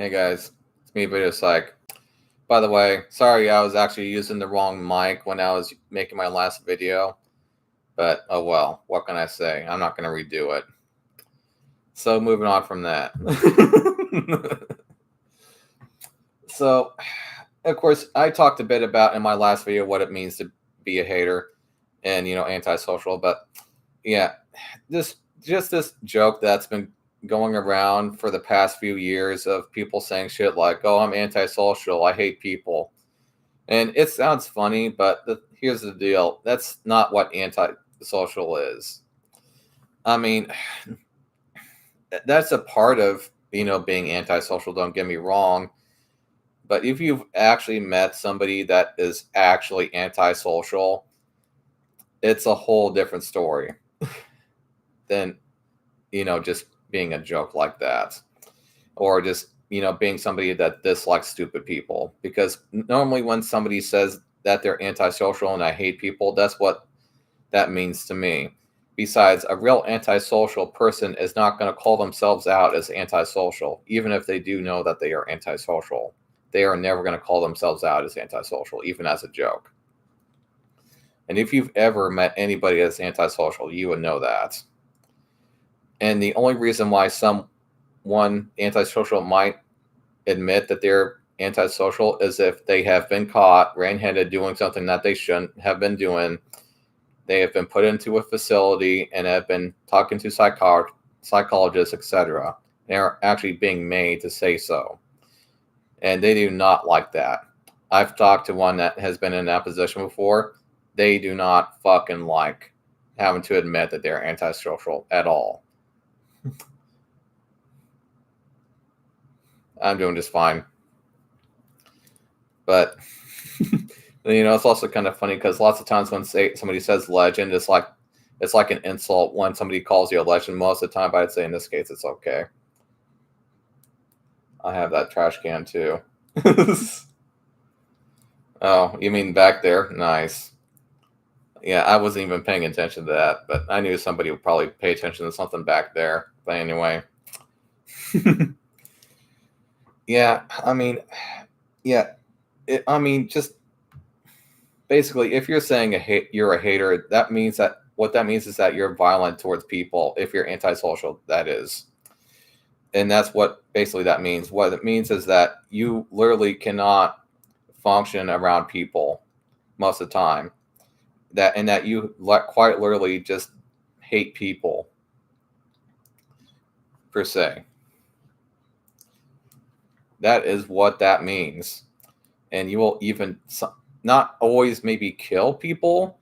Hey guys, it's me, Video Psych. By the way, sorry I was actually using the wrong mic when I was making my last video, but oh well, what can I say? I'm not going to redo it. So moving on from that. So, of course, I talked a bit about in my last video what it means to be a hater and, antisocial, but yeah, this joke that's been going around for the past few years of people saying shit like, "Oh, I'm antisocial. I hate people." And it sounds funny, but here's the deal. That's not what antisocial is. I mean, that's a part of, being antisocial, don't get me wrong. But if you've actually met somebody that is actually antisocial, it's a whole different story than, just being a joke like that. Or just, being somebody that dislikes stupid people. Because normally when somebody says that they're antisocial and I hate people, that's what that means to me. Besides, a real antisocial person is not going to call themselves out as antisocial, even if they do know that they are antisocial. They are never going to call themselves out as antisocial, even as a joke. And if you've ever met anybody that's antisocial, you would know that. And the only reason why someone antisocial might admit that they're antisocial is if they have been caught red-handed doing something that they shouldn't have been doing. They have been put into a facility and have been talking to psychologists, etc. They're actually being made to say so. And they do not like that. I've talked to one that has been in that position before. They do not fucking like having to admit that they're antisocial at all. I'm doing just fine. But, it's also kind of funny because lots of times when somebody says legend, it's like an insult when somebody calls you a legend. Most of the time, but I'd say in this case, it's okay. I have that trash can too. Oh, you mean back there? Nice. Yeah, I wasn't even paying attention to that, but I knew somebody would probably pay attention to something back there. But anyway. Yeah, just basically, if you're saying you're a hater, that means that what that means is that you're violent towards people. If you're antisocial, that is. And that's what basically that means. What it means is that you literally cannot function around people most of the time. That you quite literally just hate people per se. That is what that means. And you will even not always maybe kill people,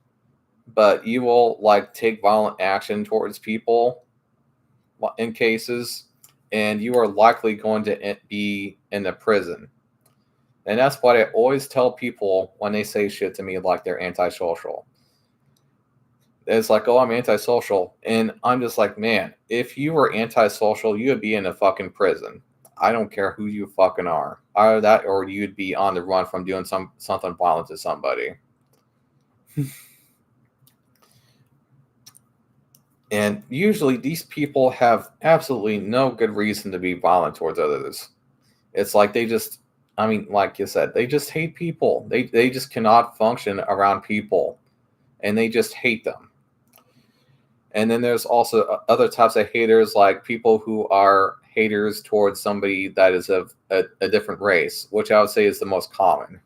but you will take violent action towards people in cases, and you are likely going to be in the prison. And that's what I always tell people when they say shit to me like they're antisocial. It's like, oh, I'm antisocial. And I'm just like, man, if you were antisocial, you would be in a fucking prison. I don't care who you fucking are. Either that or you'd be on the run from doing something violent to somebody. And usually these people have absolutely no good reason to be violent towards others. It's like they just, like you said, they just hate people. They just cannot function around people. And they just hate them. And then there's also other types of haters, like people who are haters towards somebody that is of a different race, which I would say is the most common,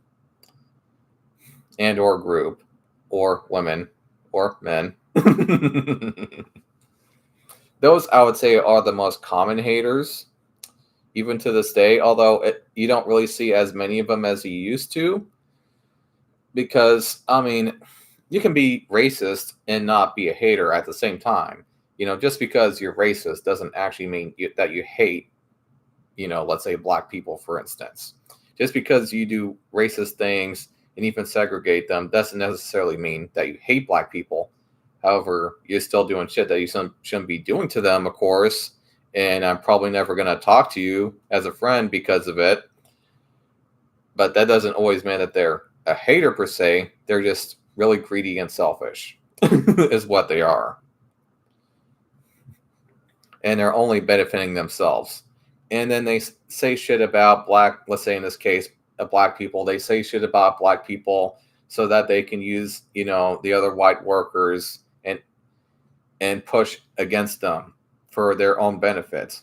and or group, or women, or men. Those, I would say, are the most common haters, even to this day, although you don't really see as many of them as you used to, because, you can be racist and not be a hater at the same time. Just because you're racist doesn't actually mean that you hate, let's say black people, for instance. Just because you do racist things and even segregate them doesn't necessarily mean that you hate black people. However, you're still doing shit that you shouldn't be doing to them, of course. And I'm probably never going to talk to you as a friend because of it. But that doesn't always mean that they're a hater per se. They're just really greedy and selfish is what they are. And they're only benefiting themselves. and then they say shit about black, let's say in this case, black people. They say shit about black people so that they can use, the other white workers and push against them for their own benefits.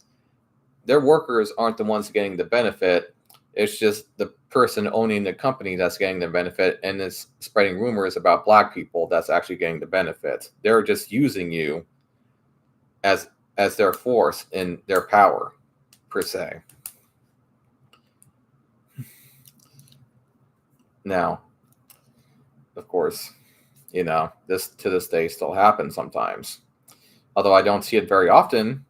Their workers aren't the ones getting the benefit. It's just the person owning the company that's getting the benefit and is spreading rumors about black people that's actually getting the benefit. They're just using you as their force and their power, per se. Now, of course, this to this day still happens sometimes. Although I don't see it very often,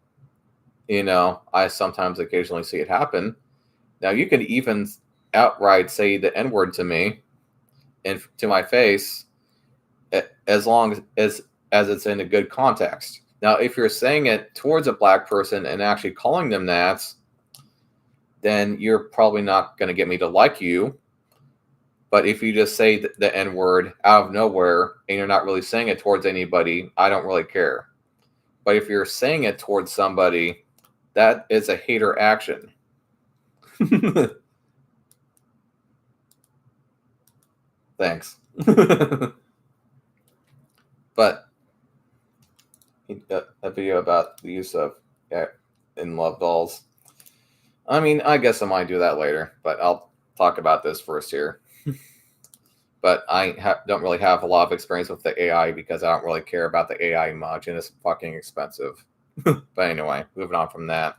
I sometimes occasionally see it happen. Now, you can even outright say the N-word to me and to my face, as long as it's in a good context. Now, if you're saying it towards a black person and actually calling them that, then you're probably not going to get me to like you. But if you just say the N-word out of nowhere and you're not really saying it towards anybody, I don't really care. But if you're saying it towards somebody, that is a hater action. Thanks. But a video about the use of in love dolls. I mean, I guess I might do that later, but I'll talk about this first here. But I don't really have a lot of experience with the AI because I don't really care about the AI much, and it's fucking expensive. But anyway, moving on from that.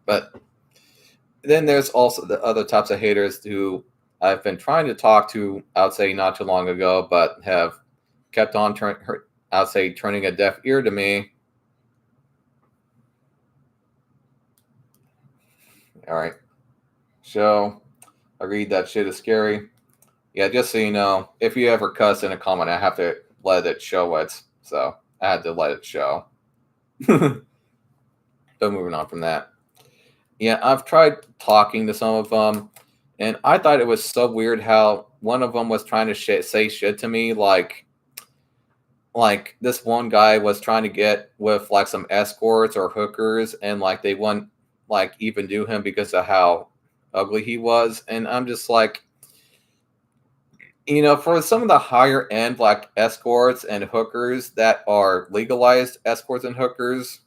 But then there's also the other types of haters who I've been trying to talk to, I would say not too long ago, but have kept on turning a deaf ear to me. All right. So, agreed that shit is scary. Yeah, just so you know, if you ever cuss in a comment, I have to let it show it. So, I had to let it show. But moving on from that. Yeah, I've tried talking to some of them, and I thought it was so weird how one of them was trying to say shit to me, like this one guy was trying to get with like some escorts or hookers, and like they wouldn't like even do him because of how ugly he was, and I'm just like, for some of the higher end like escorts and hookers that are legalized escorts and hookers,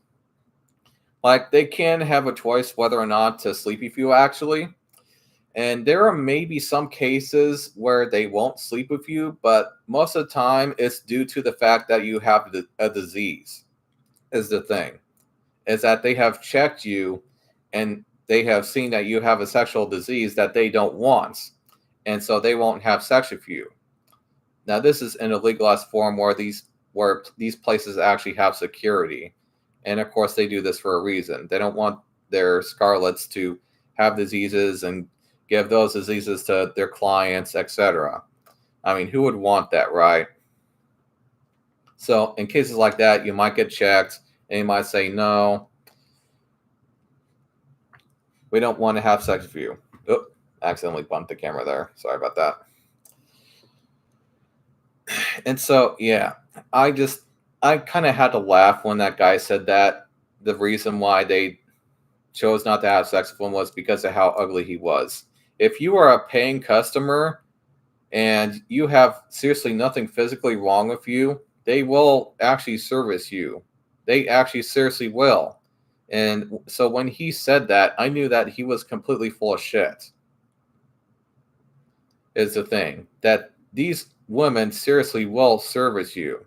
like they can have a choice whether or not to sleep with you actually. And there are maybe some cases where they won't sleep with you, but most of the time it's due to the fact that you have a disease, is the thing. Is that they have checked you and they have seen that you have a sexual disease that they don't want. And so they won't have sex with you. Now, this is in a legalized form where these places actually have security. And of course, they do this for a reason. They don't want their scarlets to have diseases and give those diseases to their clients, etc. I mean, who would want that, right? So in cases like that, you might get checked and you might say, no, we don't want to have sex with you. Oh, accidentally bumped the camera there. Sorry about that. And so, yeah, I kind of had to laugh when that guy said that. The reason why they chose not to have sex with him was because of how ugly he was. If you are a paying customer and you have seriously nothing physically wrong with you, they will actually service you. They actually seriously will. And so when he said that, I knew that he was completely full of shit. Is the thing. That these women seriously will service you.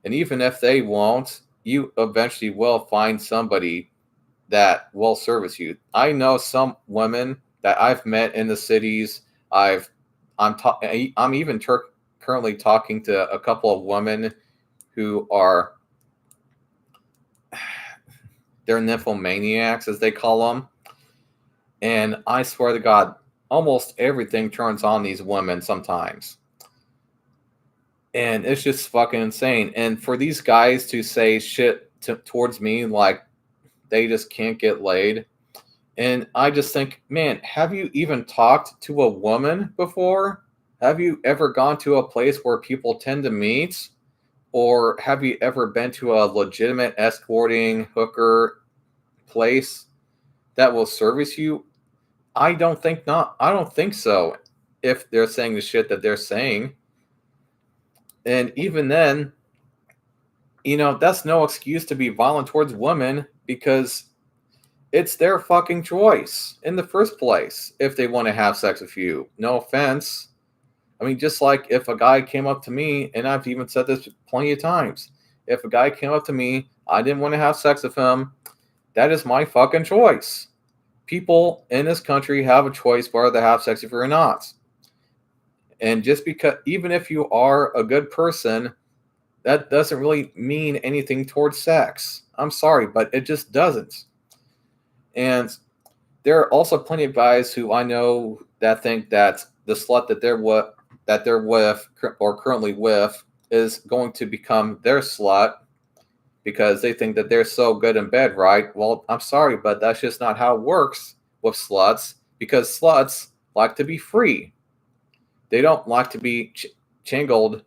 And even if they won't, you eventually will find somebody that will service you. I know some women that I've met in the cities. I'm even currently talking to a couple of women who are they're nymphomaniacs, as they call them. And I swear to God, almost everything turns on these women sometimes. And it's just fucking insane. And for these guys to say shit towards me like they just can't get laid. And I just think, man, have you even talked to a woman before? Have you ever gone to a place where people tend to meet? Or have you ever been to a legitimate escorting hooker place that will service you? I don't think not. I don't think so. If they're saying the shit that they're saying. And even then, that's no excuse to be violent towards women because it's their fucking choice in the first place if they want to have sex with you. No offense. I mean, just like if a guy came up to me, and I've even said this plenty of times, if a guy came up to me, I didn't want to have sex with him, that is my fucking choice. People in this country have a choice whether to have sex with you or not. And just because, even if you are a good person, that doesn't really mean anything towards sex. I'm sorry, but it just doesn't. And there are also plenty of guys who I know that think that the slut that they're with or currently with is going to become their slut because they think that they're so good in bed, right? Well, I'm sorry, but that's just not how it works with sluts because sluts like to be free. They don't like to be changled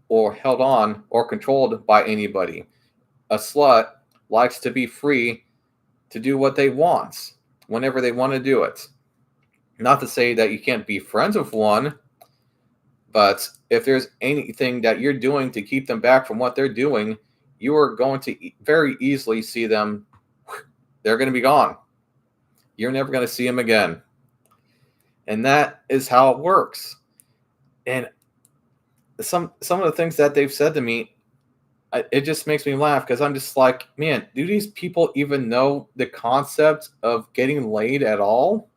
or held on or controlled by anybody. A slut likes to be free to do what they want whenever they want to do it. Not to say that you can't be friends with one, but if there's anything that you're doing to keep them back from what they're doing, you are going to very easily see them. They're going to be gone. You're never going to see them again. And that is how it works. And some of the things that they've said to me, it just makes me laugh because I'm just like, man, do these people even know the concept of getting laid at all?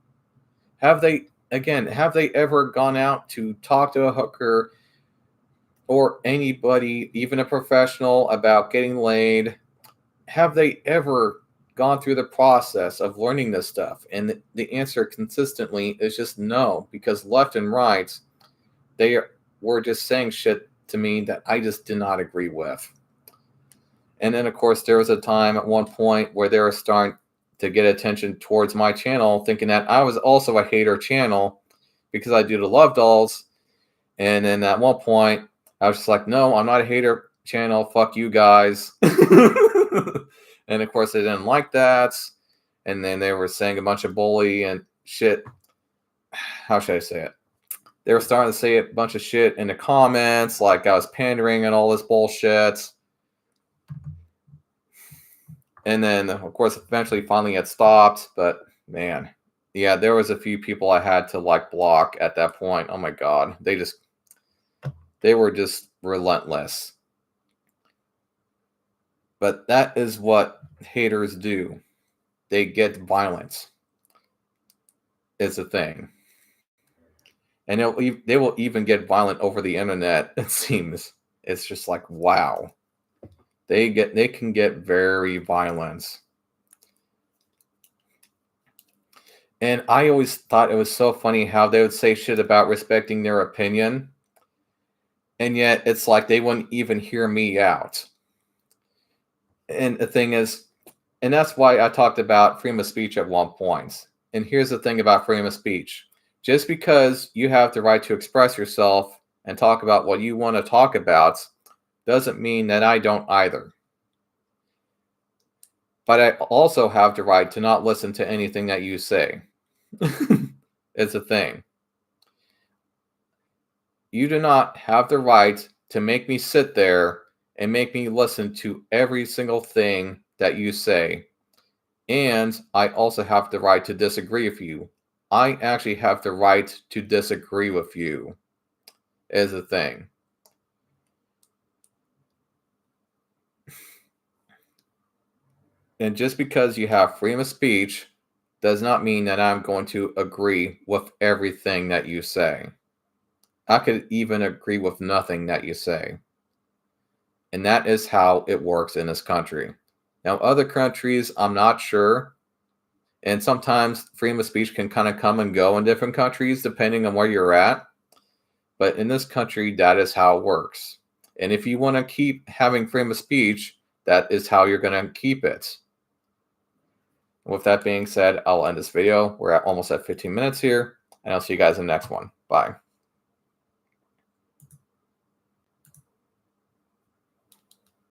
Have they ever gone out to talk to a hooker or anybody, even a professional, about getting laid? Have they ever gone through the process of learning this stuff? And the answer consistently is just no, because left and right, they were just saying shit to me that I just did not agree with. And then, of course, there was a time at one point where they were starting to get attention towards my channel, thinking that I was also a hater channel because I do the love dolls. And then at one point, I was just like, no, I'm not a hater channel. Fuck you guys. And of course, they didn't like that. And then they were saying a bunch of bully and shit. How should I say it? They were starting to say a bunch of shit in the comments, like I was pandering and all this bullshit. And then, of course, eventually finally it stopped. But, man, yeah, there was a few people I had to, block at that point. Oh, my God. They were just relentless. But that is what haters do. They get violent. It's a thing. And they will even get violent over the internet, it seems. It's just like, wow. They can get very violent. And I always thought it was so funny how they would say shit about respecting their opinion. And yet it's like they wouldn't even hear me out. And the thing is, and that's why I talked about freedom of speech at one point. And here's the thing about freedom of speech. Just because you have the right to express yourself and talk about what you want to talk about doesn't mean that I don't either. But I also have the right to not listen to anything that you say. It's a thing. You do not have the right to make me sit there and make me listen to every single thing that you say. And I also have the right to disagree with you. I actually have the right to disagree with you, is a thing. And just because you have freedom of speech does not mean that I'm going to agree with everything that you say. I could even agree with nothing that you say. And that is how it works in this country. Now, other countries, I'm not sure. And sometimes freedom of speech can kind of come and go in different countries depending on where you're at. But in this country, that is how it works. And if you want to keep having freedom of speech, that is how you're going to keep it. With that being said, I'll end this video. We're almost at 15 minutes here, and I'll see you guys in the next one. Bye.